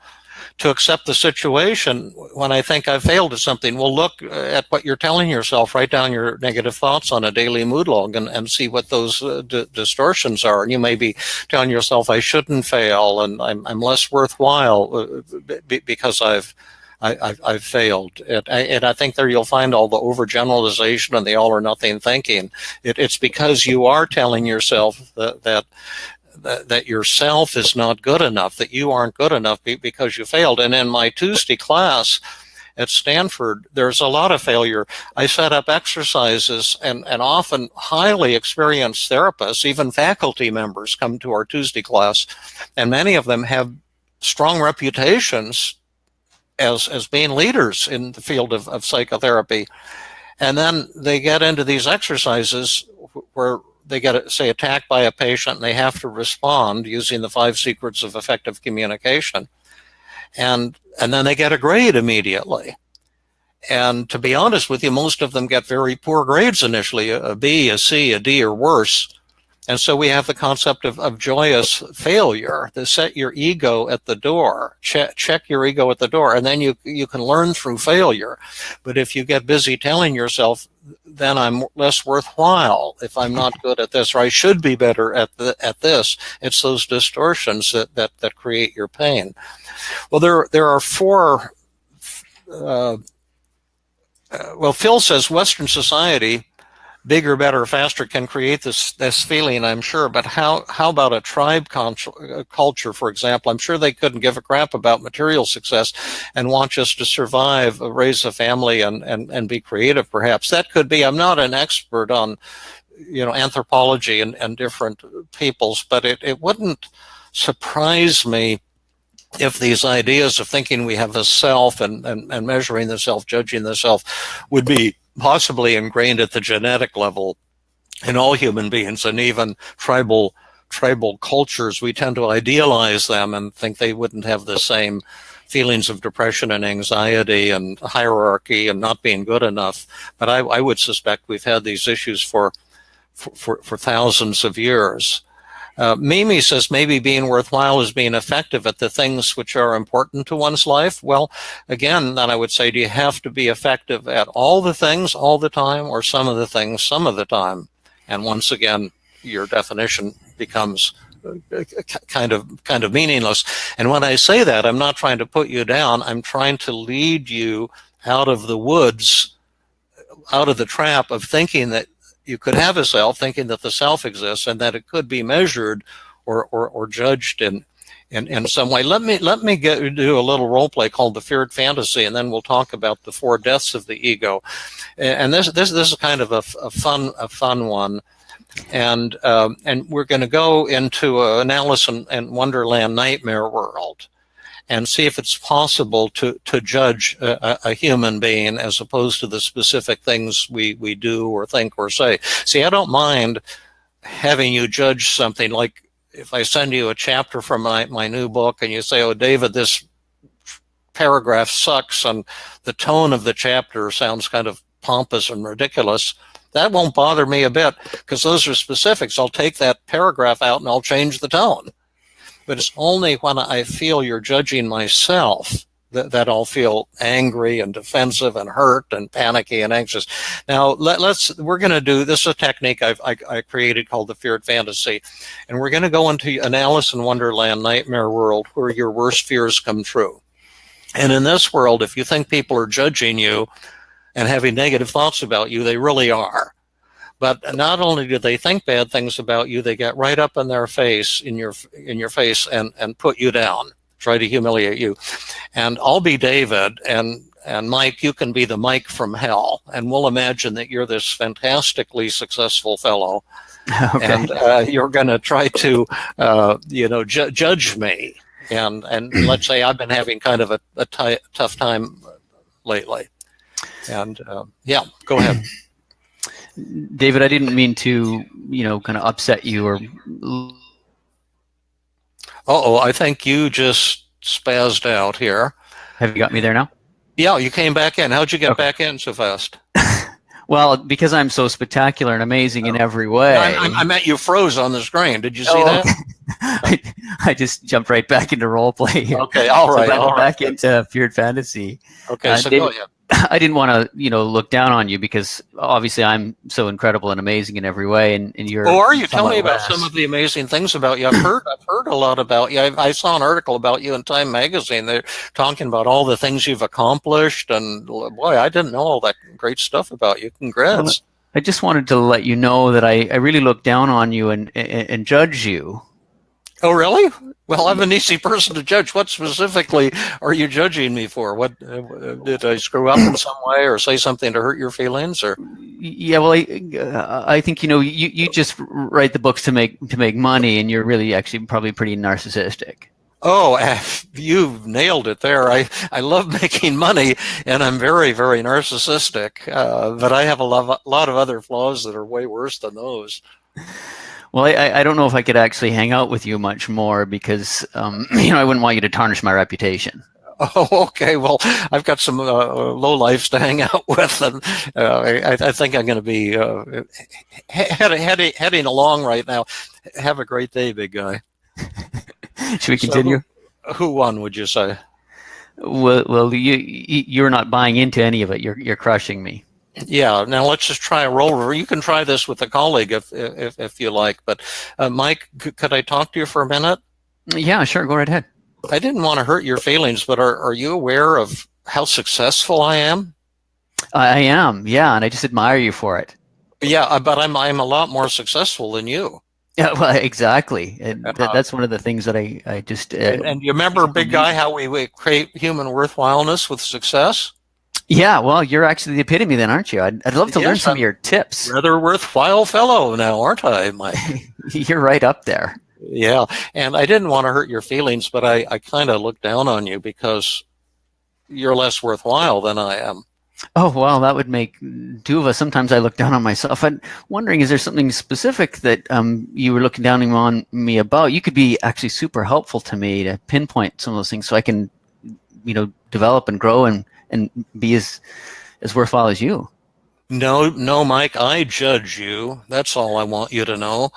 to accept the situation when I think I've failed at something? Well, look at what you're telling yourself. Write down your negative thoughts on a daily mood log and see what those distortions are. And you may be telling yourself, I shouldn't fail, and I'm less worthwhile because I've failed. And I think there you'll find all the overgeneralization and the all or nothing thinking. It's because you are telling yourself that that yourself is not good enough, that you aren't good enough because you failed. And in my Tuesday class at Stanford, there's a lot of failure. I set up exercises, and often highly experienced therapists, even faculty members, come to our Tuesday class, and many of them have strong reputations as being leaders in the field of psychotherapy. And then they get into these exercises where they get, say, attacked by a patient, and they have to respond using the 5 secrets of effective communication. And then they get a grade immediately. And to be honest with you, most of them get very poor grades initially, a B, a C, a D, or worse. And so we have the concept of joyous failure, to set your ego at the door, check your ego at the door, and then you can learn through failure. But if you get busy telling yourself, then I'm less worthwhile if I'm not good at this, or I should be better at this, it's those distortions that create your pain. Well, there are 4. Phil says Western society, bigger, better, faster, can create this feeling, I'm sure. But how about a tribe culture, for example? I'm sure they couldn't give a crap about material success and want just to survive, raise a family, and be creative, perhaps. That could be. I'm not an expert on, anthropology and different peoples, but it wouldn't surprise me if these ideas of thinking we have a self and measuring the self, judging the self, would be possibly ingrained at the genetic level in all human beings. And even tribal cultures, we tend to idealize them and think they wouldn't have the same feelings of depression and anxiety and hierarchy and not being good enough. But I would suspect we've had these issues for thousands of years. Mimi says maybe being worthwhile is being effective at the things which are important to one's life. Well, again, then I would say, do you have to be effective at all the things all the time, or some of the things some of the time? And once again, your definition becomes kind of meaningless. And when I say that, I'm not trying to put you down. I'm trying to lead you out of the woods, out of the trap of thinking that you could have a self, thinking that the self exists and that it could be measured or judged in some way. Let me do a little role play called the feared fantasy, and then we'll talk about the 4 deaths of the ego. And this is kind of a fun one. And we're going to go into an Alice in Wonderland nightmare world and see if it's possible to judge a human being as opposed to the specific things we do or think or say. See, I don't mind having you judge something, like if I send you a chapter from my new book and you say, oh, David, this paragraph sucks and the tone of the chapter sounds kind of pompous and ridiculous. That won't bother me a bit, because those are specifics. I'll take that paragraph out and I'll change the tone. But it's only when I feel you're judging myself that I'll feel angry and defensive and hurt and panicky and anxious. Now, we're going to do, this is a technique I created called the feared fantasy. And we're going to go into an Alice in Wonderland nightmare world where your worst fears come true. And in this world, if you think people are judging you and having negative thoughts about you, they really are. But not only do they think bad things about you, they get right up in their face, in your face, and put you down, try to humiliate you. And I'll be David, and Mike, you can be the Mike from hell, and we'll imagine that you're this fantastically successful fellow, okay. And you're going to try to, judge me. And let's say I've been having kind of a tough time lately. And go ahead. David, I didn't mean to, kind of upset you or. I think you just spazzed out here. Have you got me there now? Yeah, you came back in. How'd you get back in so fast? Well, because I'm so spectacular and amazing in every way. I meant you froze on the screen. Did you see that? I just jumped right back into role play. Okay, all right. Back into feared fantasy. Okay, so David, go ahead. I didn't want to, look down on you, because obviously I'm so incredible and amazing in every way, and you're. Oh, are you? Tell me about some of the amazing things about you. I've heard a lot about you. I saw an article about you in Time Magazine. They're talking about all the things you've accomplished, and boy, I didn't know all that great stuff about you. Congrats. Well, I just wanted to let you know that I really look down on you and judge you. Oh, really? Well, I'm an easy person to judge. What specifically are you judging me for? What did I screw up in some way or say something to hurt your feelings? Or Yeah, well, I think you just write the books to make money, and you're really actually probably pretty narcissistic. oh, you've nailed it there. I love making money, and I'm very, very narcissistic. But I have a lot of other flaws that are way worse than those. Well, I don't know if I could actually hang out with you much more because I wouldn't want you to tarnish my reputation. Oh, okay. Well, I've got some low lifes to hang out with, and I think I'm going to be heading along right now. Have a great day, big guy. Should we So, continue? who won? Would you say? Well, you're not buying into any of it. You're crushing me. Yeah. Now let's just try a roll. You can try this with a colleague if you like. But Mike, could I talk to you for a minute? Yeah, sure. Go right ahead. I didn't want to hurt your feelings, but are you aware of how successful I am? I am. Yeah, and I just admire you for it. Yeah, but I'm a lot more successful than you. Yeah, well, exactly. And that's one of the things that I just. And you remember, big guy, how we create human worthwhileness with success? Yeah, well, you're actually the epitome then, aren't you? I'd love to learn some of your tips. Rather worthwhile fellow now, aren't I, Mike? You're right up there. Yeah, and I didn't want to hurt your feelings, but I kind of look down on you because you're less worthwhile than I am. Oh, well, that would make two of us. Sometimes I look down on myself. I'm wondering, is there something specific that you were looking down on me about? You could be actually super helpful to me to pinpoint some of those things so I can, develop and grow and be as worthwhile as you. No, Mike, I judge you. That's all I want you to know.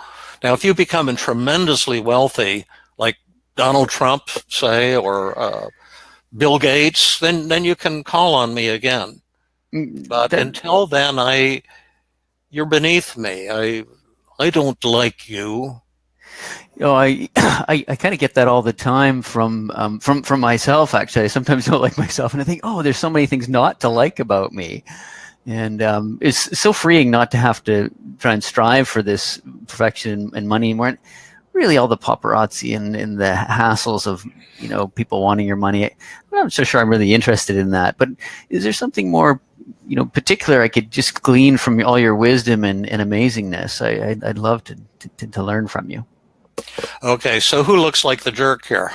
Now, if you become tremendously wealthy, like Donald Trump, say, or Bill Gates, then you can call on me again. But until then, you're beneath me. I don't like you. I kind of get that all the time from myself. Actually, I sometimes don't like myself, and I think, oh, there's so many things not to like about me. And it's so freeing not to have to try and strive for this perfection and money anymore. And really, all the paparazzi and the hassles of people wanting your money. I'm not so sure I'm really interested in that. But is there something more particular I could just glean from all your wisdom and amazingness? I'd love to learn from you. Okay, so who looks like the jerk here?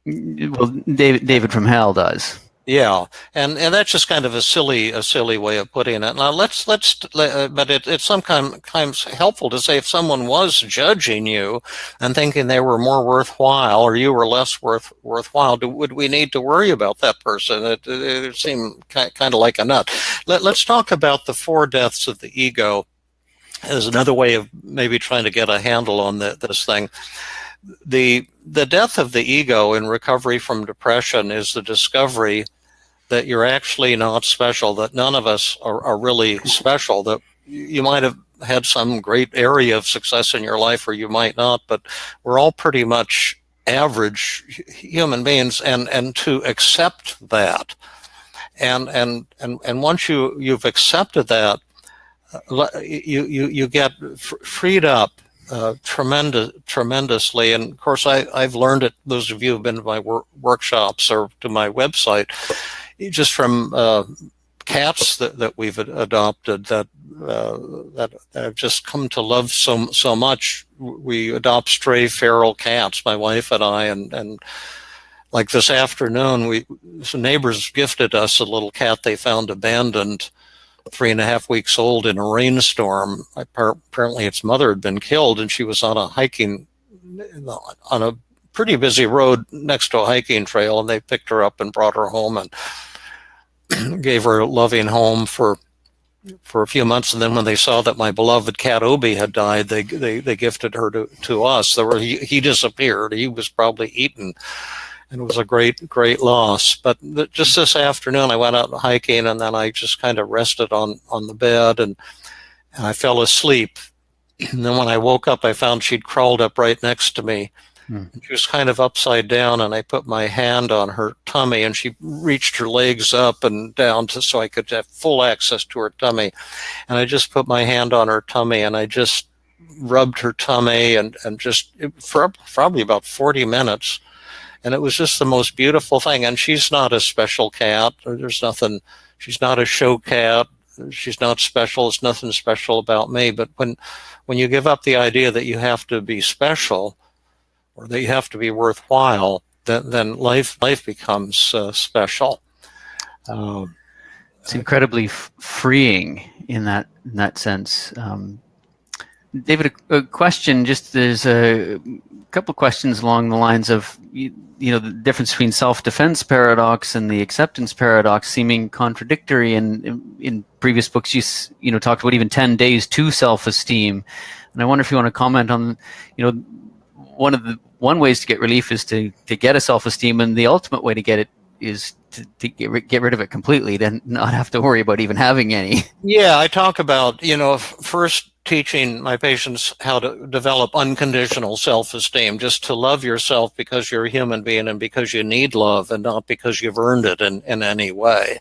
Well, David from hell does. Yeah, and that's just kind of a silly way of putting it. Now but it's sometimes helpful to say if someone was judging you and thinking they were more worthwhile or you were less worthwhile, would we need to worry about that person? It seemed kind of like a nut. Let's talk about the 4 deaths of the ego as another way of maybe trying to get a handle on this thing. The death of the ego in recovery from depression is the discovery that you're actually not special, that none of us are really special, that you might have had some great area of success in your life or you might not, but we're all pretty much average human beings, and to accept that. And once you've accepted that, you get freed up tremendously. And of course, I've learned it, those of you who've been to my workshops or to my website, just from cats that we've adopted that I've just come to love so much. We adopt stray feral cats, my wife and I, and like this afternoon, some neighbors gifted us a little cat they found abandoned, 3.5 weeks old, in a rainstorm. Apparently its mother had been killed, and she was on a pretty busy road next to a hiking trail, and they picked her up and brought her home and gave her a loving home for a few months. And then when they saw that my beloved cat Obi had died, they gifted her to us. He disappeared. He was probably eaten, and it was a great loss. But just this afternoon, I went out hiking, and then I just kind of rested on the bed, and I fell asleep. And then when I woke up, I found she'd crawled up right next to me. She was kind of upside down, and I put my hand on her tummy, and she reached her legs up and down so I could have full access to her tummy. And I just put my hand on her tummy, and I just rubbed her tummy and just for probably about 40 minutes. And it was just the most beautiful thing. And she's not a special cat. There's nothing, she's not a show cat. She's not special. It's nothing special about me. But when you give up the idea that you have to be special or that you have to be worthwhile, then life becomes special. It's incredibly freeing in that sense. David, a question. Just there's a couple of questions along the lines of the difference between self-defense paradox and the acceptance paradox seeming contradictory. And in previous books, you talked about even 10 days to self-esteem. And I wonder if you want to comment on one ways to get relief is to get a self-esteem, and the ultimate way to get it is to get rid of it completely, then not have to worry about even having any. Yeah, I talk about, first teaching my patients how to develop unconditional self-esteem, just to love yourself because you're a human being and because you need love and not because you've earned it in any way.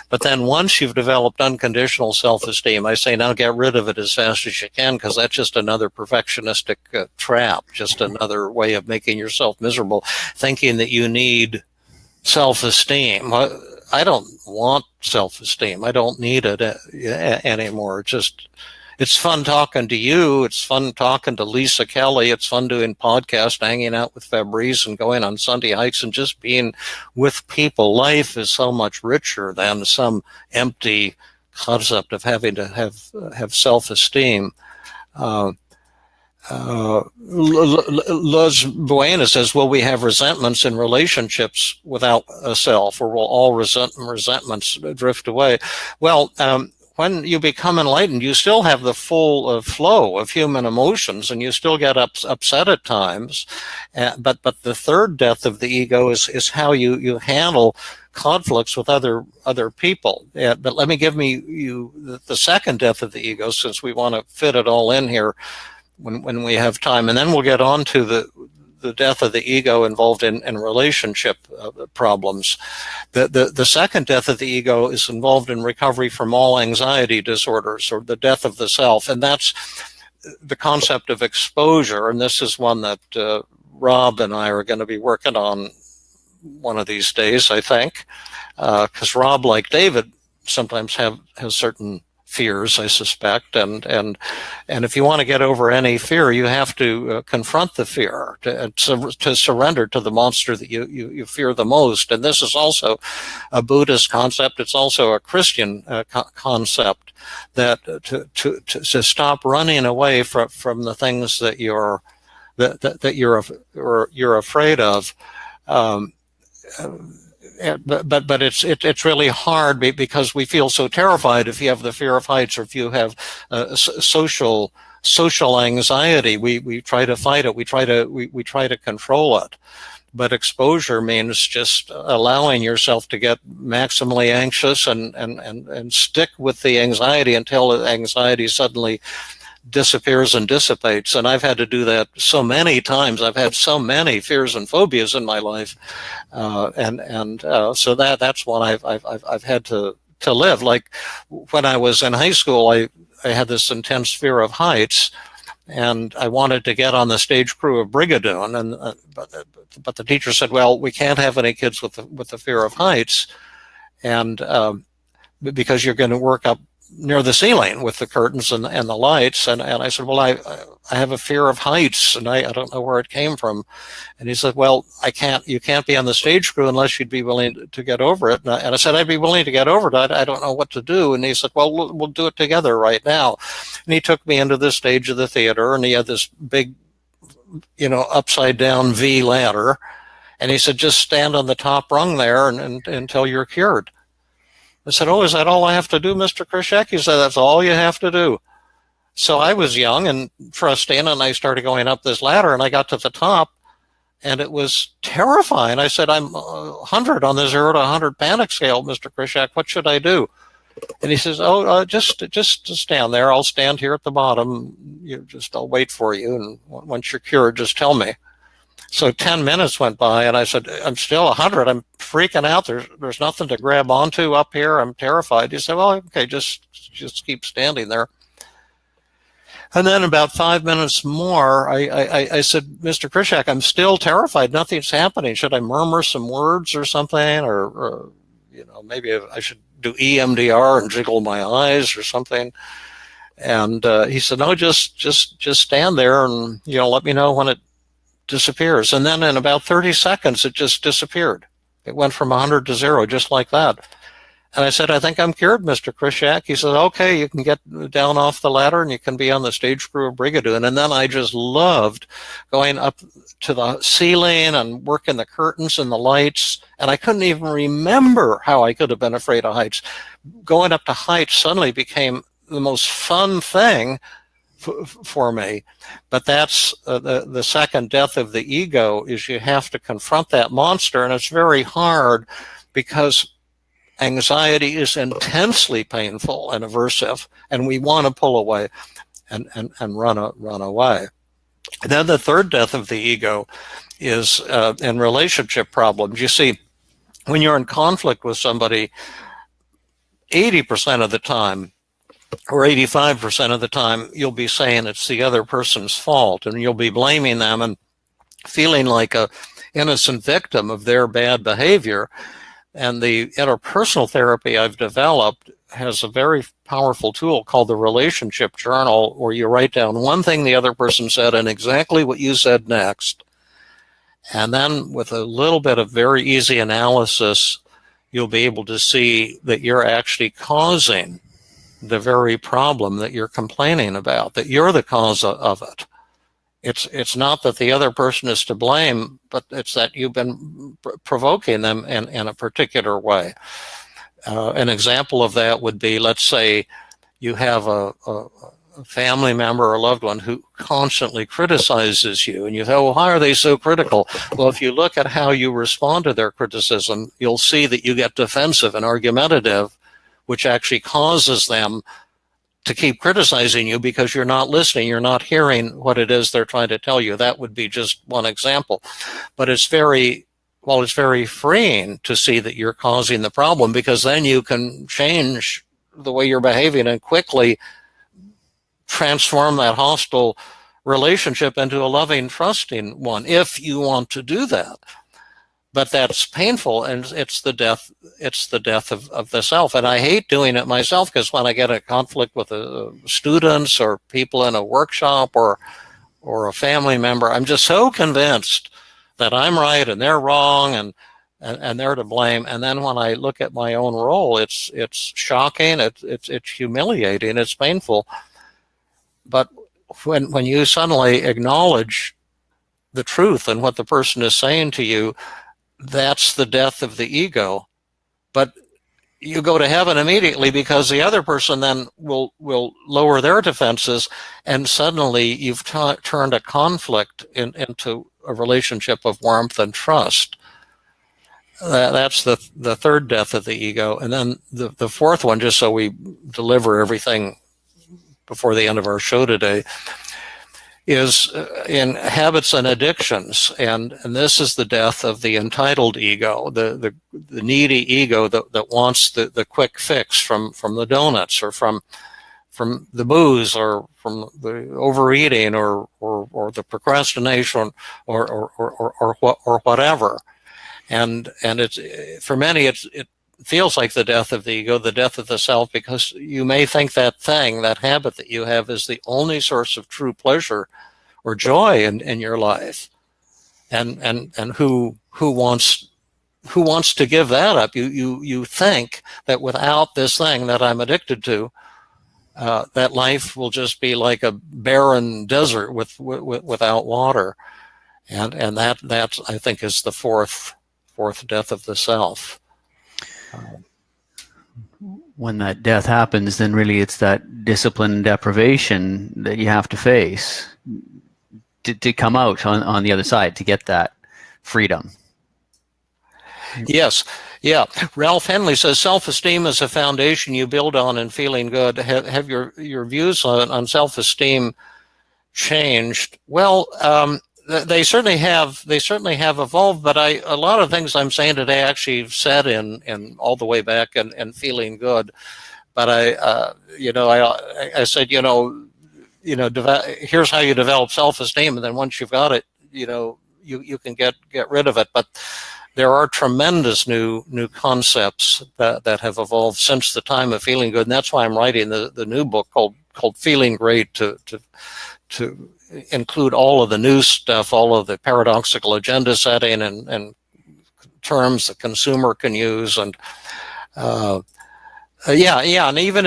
But then once you've developed unconditional self-esteem, I say now get rid of it as fast as you can, because that's just another perfectionistic trap, just another way of making yourself miserable, thinking that you need self-esteem. I don't want self-esteem. I don't need it anymore. It's fun talking to you. It's fun talking to Lisa Kelly. It's fun doing podcasts, hanging out with Fabrice and going on Sunday hikes and just being with people. Life is so much richer than some empty concept of having to have self-esteem. Luz Buena says, will we have resentments in relationships without a self, or will all resentments drift away? Well, when you become enlightened, you still have the full flow of human emotions, and you still get upset at times. But the third death of the ego is how you handle conflicts with other people. But let me give you the second death of the ego, since we want to fit it all in here when we have time, and then we'll get on to the death of the ego involved in relationship problems. The second death of the ego is involved in recovery from all anxiety disorders, or the death of the self, and that's the concept of exposure. And this is one that Rob and I are going to be working on one of these days, I think, because Rob, like David, sometimes has certain fears, I suspect, and if you want to get over any fear, you have to confront the fear, to surrender to the monster that you fear the most. And this is also a Buddhist concept. It's also a Christian concept, that to stop running away from the things that you're afraid of. But it's really hard, because we feel so terrified. If you have the fear of heights, or if you have social anxiety, we try to fight it. We try to control it. But exposure means just allowing yourself to get maximally anxious and stick with the anxiety until the anxiety suddenly disappears and dissipates. And I've had to do that so many times. I've had so many fears and phobias in my life, so that's one I've had to live. Like when I was in high school, I had this intense fear of heights, and I wanted to get on the stage crew of Brigadoon, but the teacher said, "Well, we can't have any kids with the fear of heights, and because you're going to work up near the ceiling with the curtains and the lights." And I said, "Well, I have a fear of heights, and I don't know where it came from." And he said, "Well, you can't be on the stage crew unless you'd be willing to get over it." And I said, "I'd be willing to get over it. I don't know what to do." And he said, "Well, we'll do it together right now." And he took me into the stage of the theater, and he had this big, upside down V ladder. And he said, "Just stand on the top rung there and until you're cured." I said, "Oh, is that all I have to do, Mr. Krishek?" He said, "That's all you have to do." So I was young and trusting, and I started going up this ladder, and I got to the top, and it was terrifying. I said, "I'm 100 on the 0 to 100 panic scale, Mr. Krishek. What should I do?" And he says, just stand there. I'll stand here at the bottom. I'll wait for you, and once you're cured, just tell me." So 10 minutes went by, and I said, "I'm still 100. I'm freaking out. There's nothing to grab onto up here. I'm terrified." He said, "Well, okay, just keep standing there." And then about 5 minutes more, I said, Mr. Krishak, I'm still terrified. Nothing's happening. Should I murmur some words or something? Or maybe I should do EMDR and jiggle my eyes or something. And he said, no, just stand there and, let me know when it disappears. And then in about 30 seconds, it just disappeared. It went from 100 to 0, just like that. And I said, I think I'm cured, Mr. Krishak. He said, okay, you can get down off the ladder and you can be on the stage crew of Brigadoon. And then I just loved going up to the ceiling and working the curtains and the lights. And I couldn't even remember how I could have been afraid of heights. Going up to heights suddenly became the most fun thing for me. But that's the second death of the ego, is you have to confront that monster. And it's very hard because anxiety is intensely painful and aversive, and we want to pull away and run away. And then the third death of the ego is in relationship problems. You see, when you're in conflict with somebody, 80% of the time or 85% of the time, you'll be saying it's the other person's fault, and you'll be blaming them and feeling like a innocent victim of their bad behavior. And the interpersonal therapy I've developed has a very powerful tool called the relationship journal, where you write down one thing the other person said and exactly what you said next. And then with a little bit of very easy analysis, you'll be able to see that you're actually causing the very problem that you're complaining about, that you're the cause of it. It's not that the other person is to blame, but it's that you've been provoking them in a particular way. An example of that would be, let's say you have a family member or loved one who constantly criticizes you, and you say, well, why are they so critical? Well, if you look at how you respond to their criticism, you'll see that you get defensive and argumentative, which actually causes them to keep criticizing you because you're not listening, you're not hearing what it is they're trying to tell you. That would be just one example. But it's very freeing to see that you're causing the problem, because then you can change the way you're behaving and quickly transform that hostile relationship into a loving, trusting one, if you want to do that. But that's painful, and it's the death of the self. And I hate doing it myself, because when I get a conflict with students or people in a workshop or a family member, I'm just so convinced that I'm right and they're wrong and they're to blame. And then when I look at my own role, it's shocking, it's humiliating, it's painful. But when you suddenly acknowledge the truth and what the person is saying to you, that's the death of the ego. But you go to heaven immediately, because the other person then will lower their defenses, and suddenly you've turned a conflict into a relationship of warmth and trust. That's the third death of the ego. And then the fourth one, just so we deliver everything before the end of our show today, is in habits and addictions. And this is the death of the entitled ego, the needy ego that wants the quick fix from the donuts, or from the booze, or from the overeating, or the procrastination, or whatever. And it's, for many, it feels like the death of the ego, the death of the self, because you may think that habit that you have, is the only source of true pleasure or joy in your life. And who wants to give that up? You think that without this thing that I'm addicted to, that life will just be like a barren desert without water. And that I think is the fourth death of the self. When that death happens, then really it's that discipline and deprivation that you have to face to come out on the other side, to get that freedom. Yes. Yeah. Ralph Henley says, self-esteem is a foundation you build on in feeling good. Have your views on self-esteem changed? Well, they certainly have evolved, but a lot of things I'm saying today I actually said in all the way back and feeling good. But I said, here's how you develop self-esteem, and then once you've got it, you can get rid of it. But there are tremendous new concepts that have evolved since the time of Feeling Good, and that's why I'm writing the new book called Feeling Great, to include all of the new stuff, all of the paradoxical agenda setting and terms the consumer can use, and and even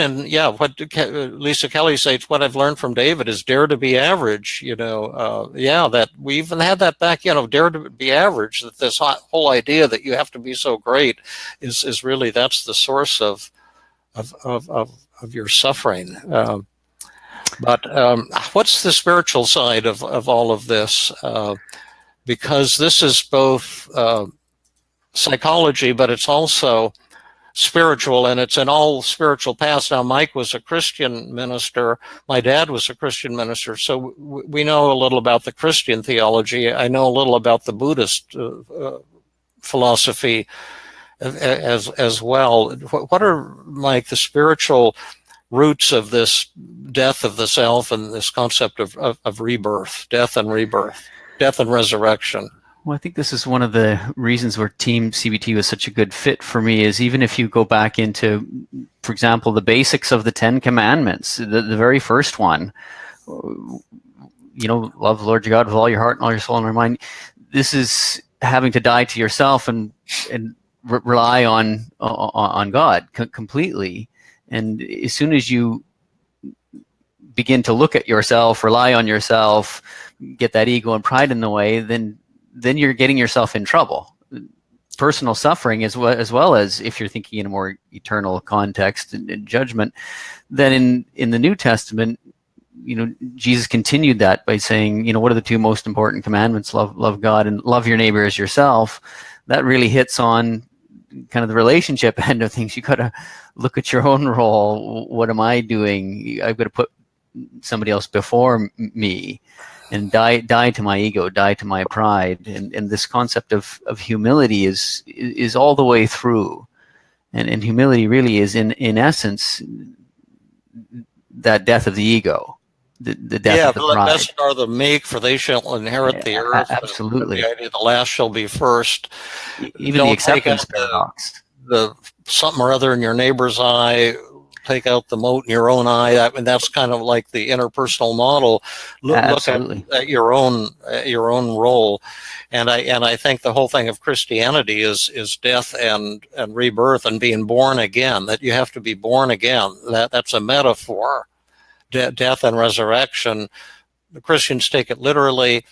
what Lisa Kelly says, what I've learned from David is dare to be average. That we even had that back. Dare to be average. That this whole idea that you have to be so great is really, that's the source of your suffering. But what's the spiritual side of all of this? Because this is both psychology, but it's also spiritual, and it's an all spiritual path. Now, Mike was a Christian minister. My dad was a Christian minister, so we know a little about the Christian theology. I know a little about the Buddhist philosophy as well. What are, Mike, the spiritual roots of this death of the self and this concept of rebirth, death and resurrection? Well, I think this is one of the reasons where Team CBT was such a good fit for me, is even if you go back into, for example, the basics of the 10 Commandments, the very first one, love the Lord your God with all your heart and all your soul and your mind. This is having to die to yourself and rely on God completely. And as soon as you begin to look at yourself, rely on yourself, get that ego and pride in the way, then you're getting yourself in trouble. Personal suffering, as well as if you're thinking in a more eternal context and judgment. Then in the New Testament, Jesus continued that by saying, what are the two most important commandments? Love God and love your neighbor as yourself. That really hits on kind of the relationship end of things. You got to look at your own role. What am I doing? I've got to put somebody else before me. And die to my ego, die to my pride, and this concept of humility is all the way through, and humility really is in essence that death of the ego, the death of the pride. Blessed are the meek, for they shall inherit the earth. Absolutely, the idea the last shall be first. Even the acceptance paradox. The something or other in your neighbor's eye. Take out the mote in your own eye. That's kind of like the interpersonal model. Look at your own role, and I think the whole thing of Christianity is death and rebirth and being born again. That you have to be born again. That's a metaphor. Death and resurrection. The Christians take it literally.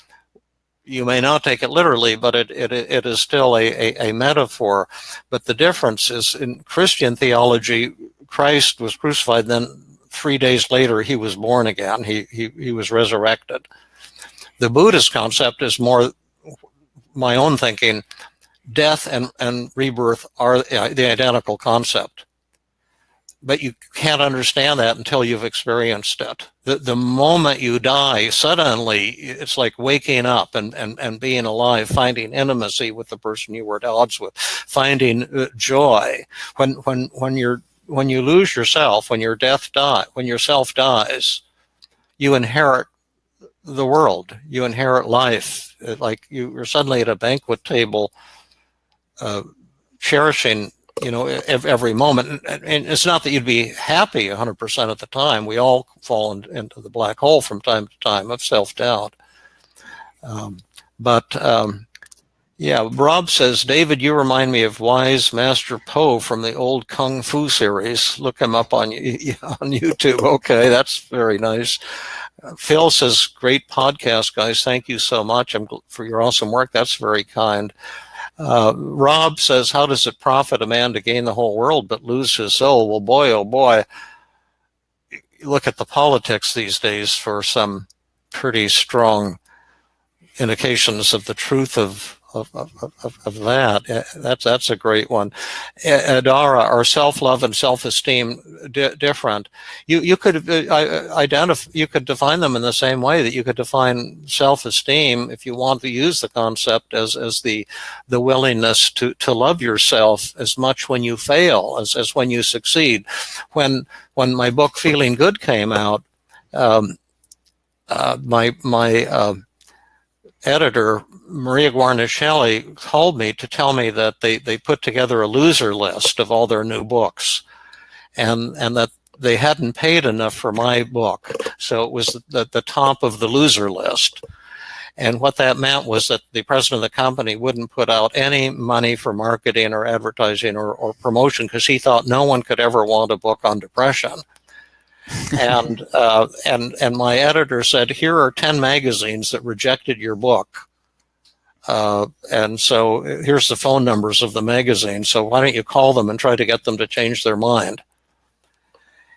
You may not take it literally, but it is still a metaphor. But the difference is, in Christian theology, Christ was crucified, then 3 days later he was born again. He was resurrected. The Buddhist concept is more my own thinking. Death and rebirth are the identical concept. But you can't understand that until you've experienced it. The moment you die, suddenly it's like waking up and being alive, finding intimacy with the person you were at odds with, finding joy. When you lose yourself, when your self dies, you inherit the world. You inherit life. Like you're suddenly at a banquet table, cherishing every moment. And it's not that you'd be happy 100% of the time. We all fall into the black hole from time to time of self-doubt. Rob says, David, you remind me of wise Master Po from the old Kung Fu series. Look him up on YouTube. Okay, that's very nice. Phil says, great podcast, guys. Thank you so much for your awesome work. That's very kind. Rob says, how does it profit a man to gain the whole world but lose his soul? Well, boy, oh boy, look at the politics these days for some pretty strong indications of the truth of that. That's a great one. Adara, are self-love and self-esteem different? You could define them in the same way that you could define self-esteem, if you want to use the concept, as the willingness to love yourself as much when you fail as when you succeed. When my book Feeling Good came out, my editor, Maria Guarnaschelli, called me to tell me that they put together a loser list of all their new books, and that they hadn't paid enough for my book, so it was the top of the loser list. And what that meant was that the president of the company wouldn't put out any money for marketing or advertising or promotion, because he thought no one could ever want a book on depression. And my editor said, here are 10 magazines that rejected your book. And so here's the phone numbers of the magazines. So why don't you call them and try to get them to change their mind?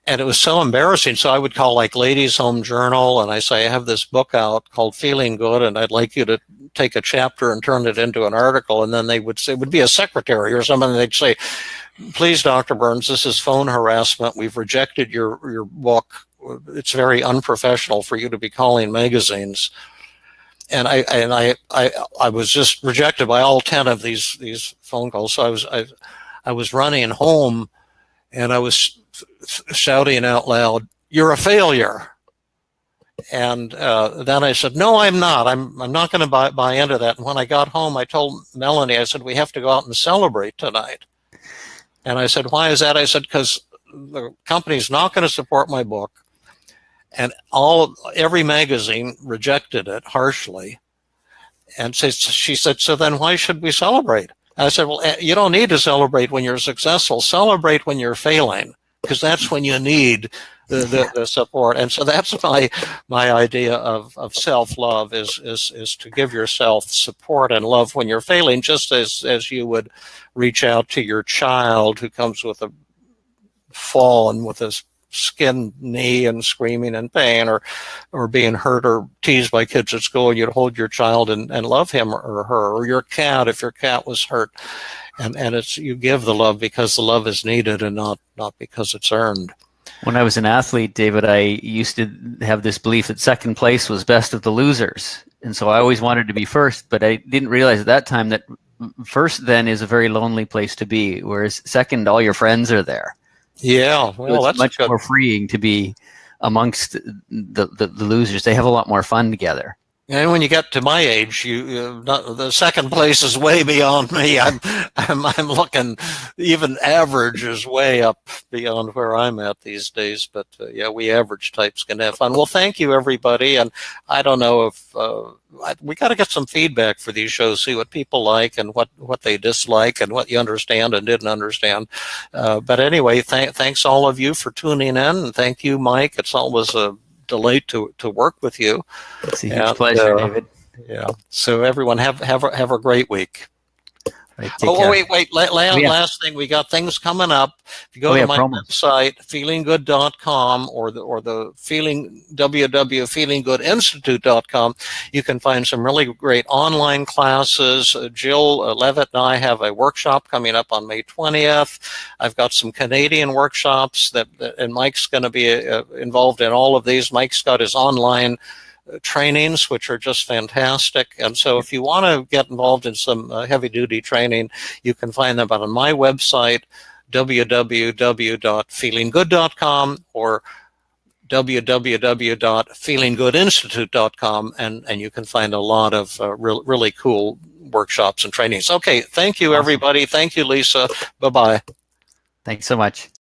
And it was so embarrassing. So I would call like Ladies Home Journal, and I say, I have this book out called Feeling Good, and I'd like you to take a chapter and turn it into an article. And then they would say, it would be a secretary or someone, and they'd say, please, Dr. Burns, this is phone harassment. We've rejected your book. It's very unprofessional for you to be calling magazines. And I was just rejected by all 10 of these phone calls. So I was running home, and I was shouting out loud, "You're a failure!" And then I said, "No, I'm not. I'm not going to buy into that." And when I got home, I told Melanie, I said, "We have to go out and celebrate tonight." And I said, "Why is that?" I said, "Because the company's not going to support my book, and every magazine rejected it harshly." And she said, "So then why should we celebrate?" I said, "Well, you don't need to celebrate when you're successful. Celebrate when you're failing, because that's when you need the support." And so that's my idea of self-love is to give yourself support and love when you're failing, just as you would reach out to your child who comes with a fall and with a skinned knee and screaming in pain, or being hurt or teased by kids at school. You'd hold your child and love him or her, or your cat if your cat was hurt. And it's, you give the love because the love is needed and not because it's earned. When I was an athlete, David, I used to have this belief that second place was best of the losers. And so I always wanted to be first, but I didn't realize at that time that first then is a very lonely place to be, whereas second, all your friends are there. Yeah, well, so it's that's much more freeing to be amongst the losers. They have a lot more fun together. And when you get to my age, the second place is way beyond me. I'm looking, even average is way up beyond where I'm at these days. But yeah, we average types can have fun. Well, thank you, everybody. And I don't know if we got to get some feedback for these shows, see what people like and what they dislike and what you understand and didn't understand. But anyway, thanks all of you for tuning in, and thank you, Mike. It's always a delight to work with you. It's a huge pleasure, David. Yeah. So everyone have a great week. Right, wait. Last thing, we got things coming up. If you go to my website, feelinggood.com, or the www.feelinggoodinstitute.com, you can find some really great online classes. Jill Levitt and I have a workshop coming up on May 20th. I've got some Canadian workshops and Mike's going to be involved in all of these. Mike's got his online trainings, which are just fantastic. And so if you want to get involved in some heavy-duty training, you can find them on my website, www.feelinggood.com, or www.feelinggoodinstitute.com, and you can find a lot of really cool workshops and trainings. Okay, thank you, everybody. Thank you, Lisa. Bye-bye. Thanks so much.